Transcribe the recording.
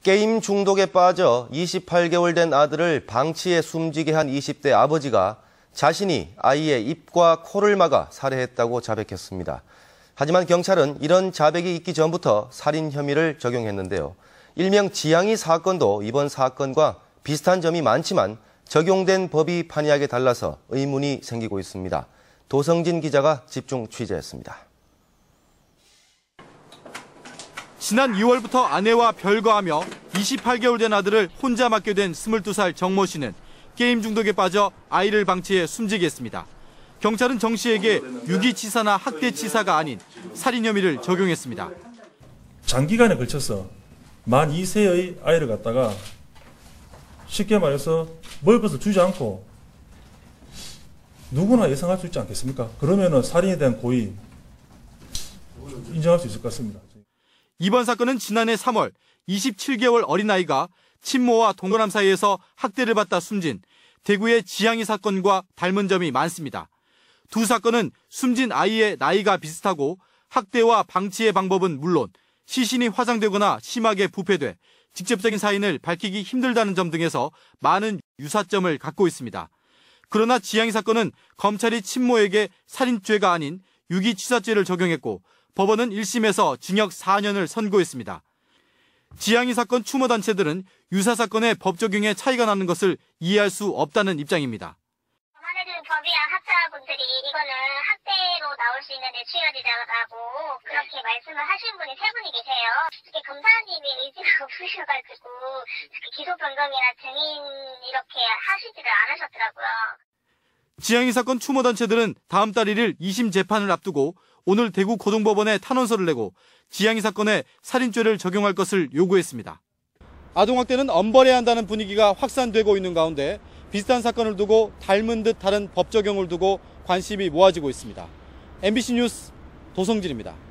게임 중독에 빠져 28개월 된 아들을 방치해 숨지게 한 20대 아버지가 자신이 아이의 입과 코를 막아 살해했다고 자백했습니다. 하지만 경찰은 이런 자백이 있기 전부터 살인 혐의를 적용했는데요. 일명 지양이 사건도 이번 사건과 비슷한 점이 많지만 적용된 법이 판이하게 달라서 의문이 생기고 있습니다. 도성진 기자가 집중 취재했습니다. 지난 2월부터 아내와 별거하며 28개월 된 아들을 혼자 맡게 된 22살 정모 씨는 게임 중독에 빠져 아이를 방치해 숨지게 했습니다. 경찰은 정 씨에게 유기치사나 학대치사가 아닌 살인 혐의를 적용했습니다. 장기간에 걸쳐서 만 2세의 아이를 갖다가 쉽게 말해서 먹을 것을 주지 않고 누구나 예상할 수 있지 않겠습니까? 그러면은 살인에 대한 고의 인정할 수 있을 것 같습니다. 이번 사건은 지난해 3월 27개월 어린아이가 친모와 동거남 사이에서 학대를 받다 숨진 대구의 지양이 사건과 닮은 점이 많습니다. 두 사건은 숨진 아이의 나이가 비슷하고 학대와 방치의 방법은 물론 시신이 화장되거나 심하게 부패돼 직접적인 사인을 밝히기 힘들다는 점 등에서 많은 유사점을 갖고 있습니다. 그러나 지양이 사건은 검찰이 친모에게 살인죄가 아닌 유기치사죄를 적용했고 법원은 1심에서 징역 4년을 선고했습니다. 지양이 사건 추모단체들은 유사 사건의 법 적용에 차이가 나는 것을 이해할 수 없다는 입장입니다. 전해준 법이랑 학자분들이 이거는 학대로 나올 수 있는데 취여지자라고 그렇게 말씀을 하신 분이 3분이 계세요. 특히 검사님이 의지가 없으셔가지고 기소 변경이나 증인 이렇게 하시지를 않으셨더라고요. 지양이 사건 추모단체들은 다음 달 1일 2심 재판을 앞두고 오늘 대구 고등법원에 탄원서를 내고 지양이 사건에 살인죄를 적용할 것을 요구했습니다. 아동학대는 엄벌해야 한다는 분위기가 확산되고 있는 가운데 비슷한 사건을 두고 닮은 듯 다른 법 적용을 두고 관심이 모아지고 있습니다. MBC 뉴스 도성진입니다.